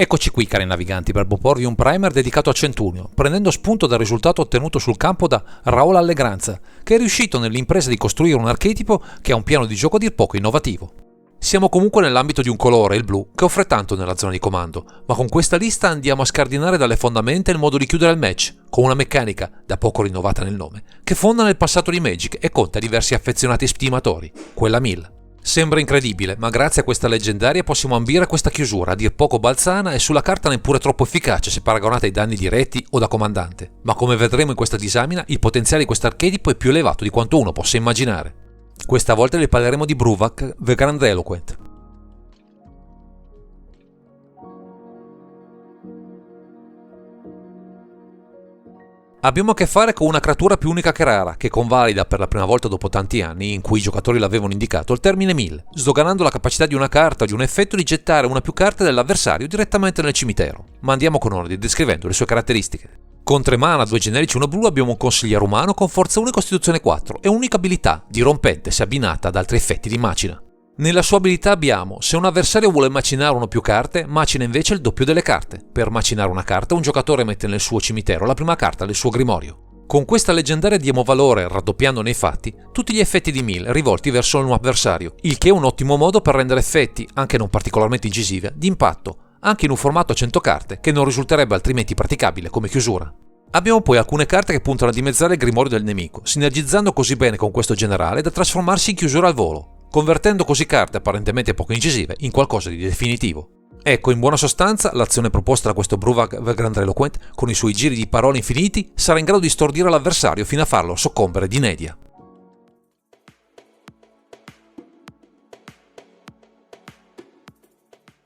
Eccoci qui, cari naviganti, per proporvi un primer dedicato a Centurion, prendendo spunto dal risultato ottenuto sul campo da Raul Allegranza, che è riuscito nell'impresa di costruire un archetipo che ha un piano di gioco a dir poco innovativo. Siamo comunque nell'ambito di un colore, il blu, che offre tanto nella zona di comando, ma con questa lista andiamo a scardinare dalle fondamenta il modo di chiudere il match, con una meccanica, da poco rinnovata nel nome, che fonda nel passato di Magic e conta diversi affezionati stimatori, quella 1000. Sembra incredibile, ma grazie a questa leggendaria possiamo ambire a questa chiusura, a dir poco balzana e sulla carta neppure troppo efficace se paragonata ai danni diretti o da comandante. Ma come vedremo in questa disamina, il potenziale di quest'archetipo è più elevato di quanto uno possa immaginare. Questa volta ne parleremo di Bruvak the Grandiloquent. Abbiamo a che fare con una creatura più unica che rara, che convalida per la prima volta dopo tanti anni in cui i giocatori l'avevano indicato il termine 1000, sdoganando la capacità di una carta o di un effetto di gettare una più carte dell'avversario direttamente nel cimitero. Ma andiamo con ordine, descrivendo le sue caratteristiche. Con 3 mana, 2 generici e 1 blu abbiamo un consigliere umano con forza 1 e costituzione 4 e un'unica abilità, dirompente se abbinata ad altri effetti di macina. Nella sua abilità abbiamo, se un avversario vuole macinare una o più carte, macina invece il doppio delle carte. Per macinare una carta, un giocatore mette nel suo cimitero la prima carta del suo grimorio. Con questa leggendaria diamo valore, raddoppiando nei fatti, tutti gli effetti di 1000 rivolti verso un avversario, il che è un ottimo modo per rendere effetti, anche non particolarmente incisivi, di impatto, anche in un formato a 100 carte, che non risulterebbe altrimenti praticabile come chiusura. Abbiamo poi alcune carte che puntano a dimezzare il grimorio del nemico, sinergizzando così bene con questo generale da trasformarsi in chiusura al volo, convertendo così carte apparentemente poco incisive in qualcosa di definitivo. Ecco, in buona sostanza, l'azione proposta da questo Bruvak the Grandiloquent, con i suoi giri di parole infiniti, sarà in grado di stordire l'avversario fino a farlo soccombere d'inedia.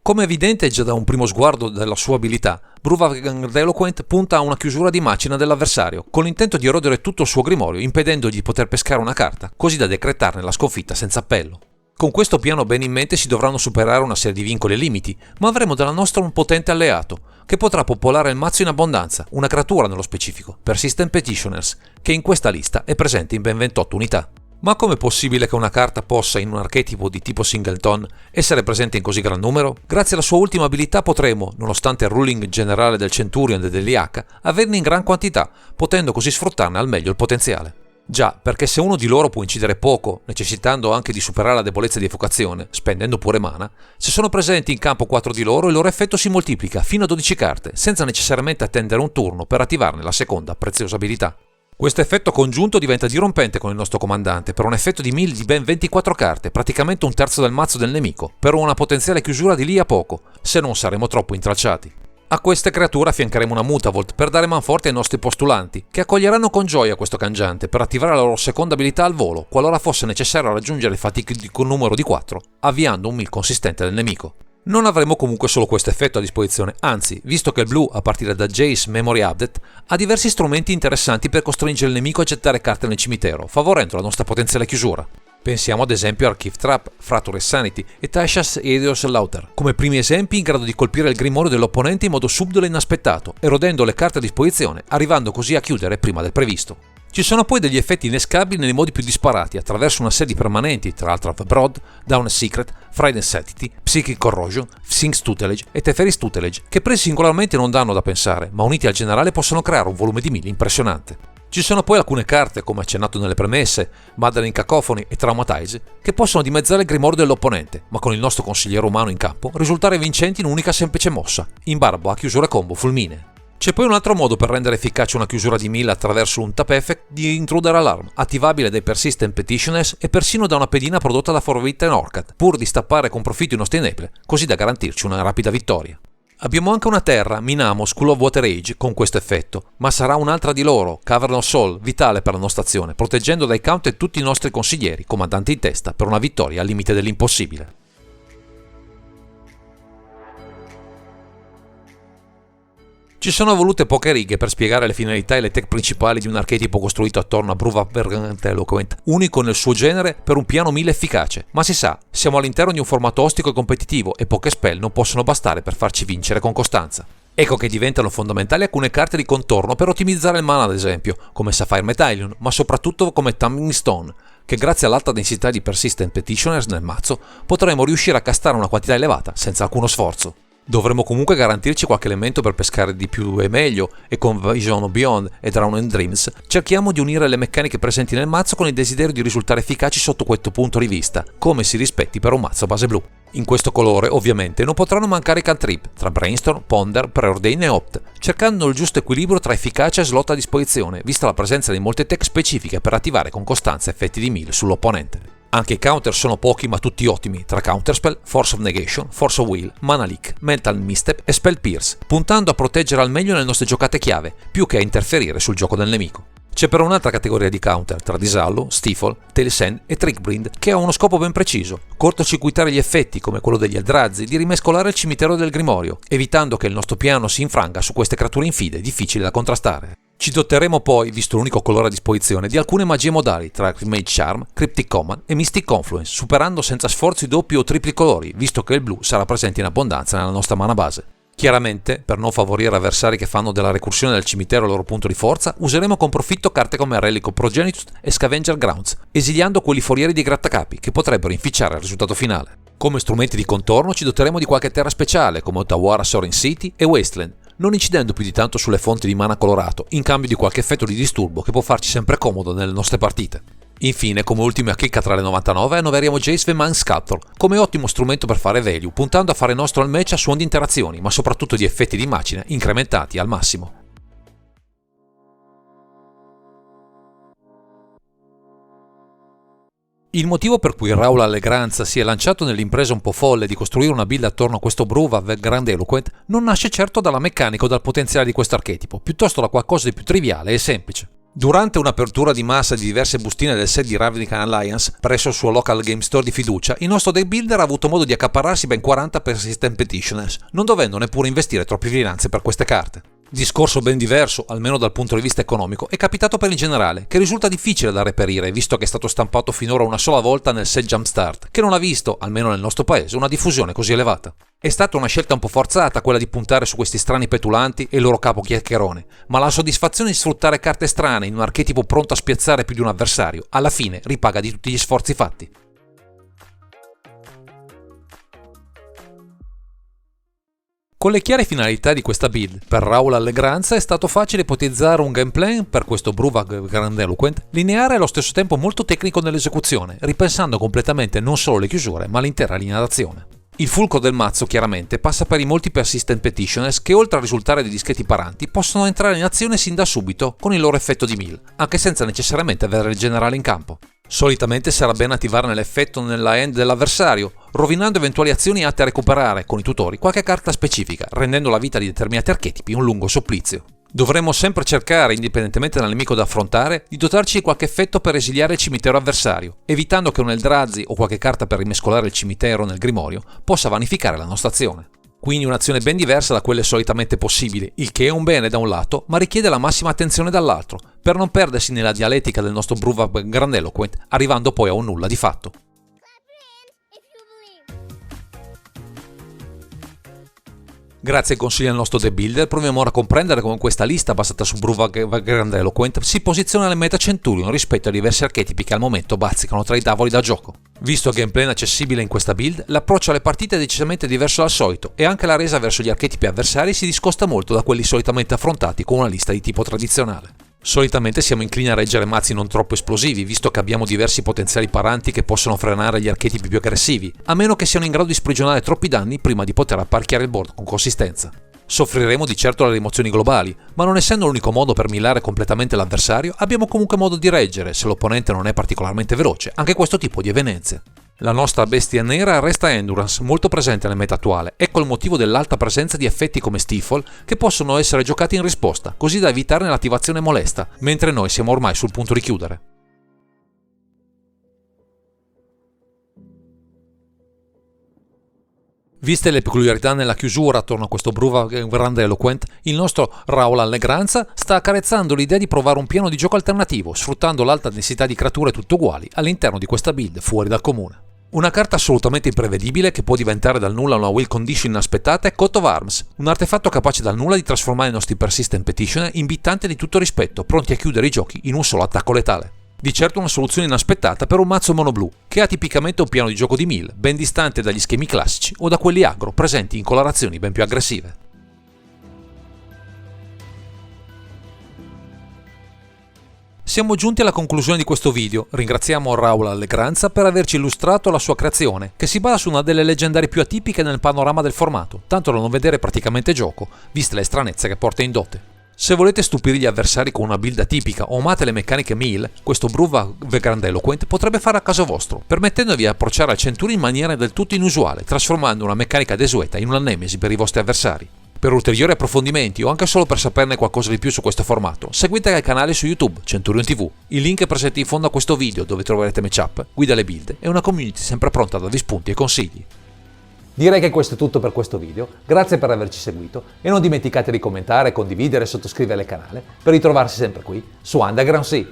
Come evidente già da un primo sguardo della sua abilità, Bruvak the Grandiloquent punta a una chiusura di macina dell'avversario, con l'intento di erodere tutto il suo grimorio, impedendogli di poter pescare una carta, così da decretarne la sconfitta senza appello. Con questo piano bene in mente si dovranno superare una serie di vincoli e limiti, ma avremo dalla nostra un potente alleato, che potrà popolare il mazzo in abbondanza, una creatura nello specifico, Persistent Petitioners, che in questa lista è presente in ben 28 unità. Ma com'è possibile che una carta possa, in un archetipo di tipo singleton, essere presente in così gran numero? Grazie alla sua ultima abilità potremo, nonostante il ruling generale del Centurion e dell'IH, averne in gran quantità, potendo così sfruttarne al meglio il potenziale. Già, perché se uno di loro può incidere poco, necessitando anche di superare la debolezza di evocazione, spendendo pure mana, se sono presenti in campo 4 di loro il loro effetto si moltiplica fino a 12 carte, senza necessariamente attendere un turno per attivarne la seconda preziosa abilità. Questo effetto congiunto diventa dirompente con il nostro comandante per un effetto di 1000 di ben 24 carte, praticamente un terzo del mazzo del nemico, per una potenziale chiusura di lì a poco, se non saremo troppo intralciati. A queste creature affiancheremo una Mutavolt per dare manforte ai nostri postulanti, che accoglieranno con gioia questo cangiante per attivare la loro seconda abilità al volo, qualora fosse necessario raggiungere il fatidico numero di 4, avviando un mill consistente del nemico. Non avremo comunque solo questo effetto a disposizione, anzi, visto che il blu, a partire da Jace Memory Update, ha diversi strumenti interessanti per costringere il nemico a gettare carte nel cimitero, favorendo la nostra potenziale chiusura. Pensiamo ad esempio a Archive Trap, Fracture Sanity e Tasha's Eidos Laughter, come primi esempi in grado di colpire il grimorio dell'opponente in modo subdolo e inaspettato, erodendo le carte a disposizione, arrivando così a chiudere prima del previsto. Ci sono poi degli effetti innescabili nei modi più disparati, attraverso una serie di permanenti, tra l'altro Broad, Down Secret, Frightened Sanity, Psychic Corrosion, Sphinx Tutelage e Teferis Tutelage, che presi singolarmente non danno da pensare, ma uniti al generale possono creare un volume di 1000 impressionante. Ci sono poi alcune carte, come accennato nelle premesse, Madeline Cacophony e Traumatize, che possono dimezzare il grimorio dell'opponente, ma con il nostro consigliere umano in campo risultare vincenti in un'unica semplice mossa, in barba a chiusura combo fulminea. C'è poi un altro modo per rendere efficace una chiusura di 1000 attraverso un tap effect di Intruder Alarm, attivabile dai Persistent Petitioners e persino da una pedina prodotta da Forbidden Orchid, pur di stappare con profitto i nostri enable, così da garantirci una rapida vittoria. Abbiamo anche una terra, Minamo School of Water Age, con questo effetto, ma sarà un'altra di loro, Cavern of Soul, vitale per la nostra azione, proteggendo dai counter tutti i nostri consiglieri, comandanti in testa, per una vittoria al limite dell'impossibile. Ci sono volute poche righe per spiegare le finalità e le tech principali di un archetipo costruito attorno a Bruvak the Grandiloquent, unico nel suo genere per un piano 1000 efficace, ma si sa, siamo all'interno di un formato ostico e competitivo e poche spell non possono bastare per farci vincere con costanza. Ecco che diventano fondamentali alcune carte di contorno per ottimizzare il mana, ad esempio, come Sapphire Metallion, ma soprattutto come Tumbling Stone, che grazie all'alta densità di Persistent Petitioners nel mazzo potremo riuscire a castare una quantità elevata senza alcuno sforzo. Dovremmo comunque garantirci qualche elemento per pescare di più e meglio, e con Vision Beyond e Drowned Dreams cerchiamo di unire le meccaniche presenti nel mazzo con il desiderio di risultare efficaci sotto questo punto di vista, come si rispetti per un mazzo base blu. In questo colore, ovviamente, non potranno mancare i cantrip tra Brainstorm, Ponder, Preordain e Opt, cercando il giusto equilibrio tra efficacia e slot a disposizione, vista la presenza di molte tech specifiche per attivare con costanza effetti di melee sull'opponente. Anche i counter sono pochi ma tutti ottimi, tra Counterspell, Force of Negation, Force of Will, Mana Leak, Mental Misstep e Spell Pierce, puntando a proteggere al meglio le nostre giocate chiave, più che a interferire sul gioco del nemico. C'è però un'altra categoria di counter, tra Disallo, Stifle, Talesend e Trickblind, che ha uno scopo ben preciso: cortocircuitare gli effetti, come quello degli Eldrazi, di rimescolare il cimitero del Grimorio, evitando che il nostro piano si infranga su queste creature infide difficili da contrastare. Ci doteremo poi, visto l'unico colore a disposizione, di alcune magie modali tra Mage Charm, Cryptic Command e Mystic Confluence, superando senza sforzi doppi o tripli colori, visto che il blu sarà presente in abbondanza nella nostra mana base. Chiaramente, per non favorire avversari che fanno della recursione del cimitero il loro punto di forza, useremo con profitto carte come Relic of Progenitus e Scavenger Grounds, esiliando quelli forieri di grattacapi che potrebbero inficiare il risultato finale. Come strumenti di contorno ci doteremo di qualche terra speciale come Otawara Sorin City e Wasteland, non incidendo più di tanto sulle fonti di mana colorato, in cambio di qualche effetto di disturbo che può farci sempre comodo nelle nostre partite. Infine, come ultima chicca tra le 99, annoveriamo Jace the Mind Sculptor come ottimo strumento per fare value, puntando a fare nostro il match a suon di interazioni, ma soprattutto di effetti di macina incrementati al massimo. Il motivo per cui Raul Allegranza si è lanciato nell'impresa un po' folle di costruire una build attorno a questo Bruvav Grandeloquent non nasce certo dalla meccanica o dal potenziale di questo archetipo, piuttosto da qualcosa di più triviale e semplice. Durante un'apertura di massa di diverse bustine del set di Ravnica Alliance presso il suo local game store di fiducia, il nostro deck builder ha avuto modo di accaparrarsi ben 40 persistent petitioners, non dovendo neppure investire troppe finanze per queste carte. Discorso ben diverso, almeno dal punto di vista economico, è capitato per il generale, che risulta difficile da reperire visto che è stato stampato finora una sola volta nel set Jumpstart, che non ha visto, almeno nel nostro paese, una diffusione così elevata. È stata una scelta un po' forzata quella di puntare su questi strani petulanti e il loro capo chiacchierone, ma la soddisfazione di sfruttare carte strane in un archetipo pronto a spiazzare più di un avversario, alla fine ripaga di tutti gli sforzi fatti. Con le chiare finalità di questa build, per Raul Allegranza è stato facile ipotizzare un gameplay per questo Bruvav Grandeloquent lineare e allo stesso tempo molto tecnico nell'esecuzione, ripensando completamente non solo le chiusure ma l'intera linea d'azione. Il fulcro del mazzo chiaramente passa per i molti persistent petitioners che oltre a risultare dei discreti paranti possono entrare in azione sin da subito con il loro effetto di mill, anche senza necessariamente avere il generale in campo. Solitamente sarà bene attivarne l'effetto nella end dell'avversario, rovinando eventuali azioni atte a recuperare, con i tutori, qualche carta specifica, rendendo la vita di determinati archetipi un lungo supplizio. Dovremmo sempre cercare, indipendentemente dal nemico da affrontare, di dotarci di qualche effetto per esiliare il cimitero avversario, evitando che un Eldrazi o qualche carta per rimescolare il cimitero nel Grimorio possa vanificare la nostra azione. Quindi un'azione ben diversa da quelle solitamente possibili, il che è un bene da un lato, ma richiede la massima attenzione dall'altro, per non perdersi nella dialettica del nostro Bruvav Grandeloquent, arrivando poi a un nulla di fatto. Grazie ai consigli del nostro The Builder, proviamo ora a comprendere come questa lista basata su Bruvav Grandeloquent si posiziona nel meta Centurion rispetto ai diversi archetipi che al momento bazzicano tra i tavoli da gioco. Visto il gameplay accessibile in questa build, l'approccio alle partite è decisamente diverso dal solito e anche la resa verso gli archetipi avversari si discosta molto da quelli solitamente affrontati con una lista di tipo tradizionale. Solitamente siamo inclini a reggere mazzi non troppo esplosivi, visto che abbiamo diversi potenziali paranti che possono frenare gli archetipi più aggressivi, a meno che siano in grado di sprigionare troppi danni prima di poter apparecchiare il board con consistenza. Soffriremo di certo le rimozioni globali, ma non essendo l'unico modo per millare completamente l'avversario, abbiamo comunque modo di reggere, se l'opponente non è particolarmente veloce, anche questo tipo di evenienze. La nostra bestia nera resta Endurance, molto presente nel meta attuale, ecco il motivo dell'alta presenza di effetti come Stifle che possono essere giocati in risposta, così da evitarne l'attivazione molesta, mentre noi siamo ormai sul punto di chiudere. Viste le peculiarità nella chiusura attorno a questo Bruvav Grandeloquent, il nostro Raul Allegranza sta accarezzando l'idea di provare un piano di gioco alternativo, sfruttando l'alta densità di creature tutte uguali all'interno di questa build fuori dal comune. Una carta assolutamente imprevedibile che può diventare dal nulla una will condition inaspettata è Coat of Arms, un artefatto capace dal nulla di trasformare i nostri persistent petitioner in bittante di tutto rispetto, pronti a chiudere i giochi in un solo attacco letale. Di certo una soluzione inaspettata per un mazzo monoblu, che ha tipicamente un piano di gioco di mill, ben distante dagli schemi classici o da quelli agro, presenti in colorazioni ben più aggressive. Siamo giunti alla conclusione di questo video, ringraziamo Raul Allegranza per averci illustrato la sua creazione, che si basa su una delle leggendarie più atipiche nel panorama del formato, tanto da non vedere praticamente gioco, viste le stranezze che porta in dote. Se volete stupire gli avversari con una build atipica o amate le meccaniche mill, questo Bruvak Grandiloquent potrebbe fare a caso vostro, permettendovi di approcciare al Centurion in maniera del tutto inusuale, trasformando una meccanica desueta in una nemesi per i vostri avversari. Per ulteriori approfondimenti o anche solo per saperne qualcosa di più su questo formato, seguite il canale su YouTube, Centurion TV. Il link è presente in fondo a questo video dove troverete matchup, guida alle build e una community sempre pronta a darvi spunti e consigli. Direi che questo è tutto per questo video, grazie per averci seguito e non dimenticate di commentare, condividere e sottoscrivere il canale per ritrovarsi sempre qui su Underground Sea.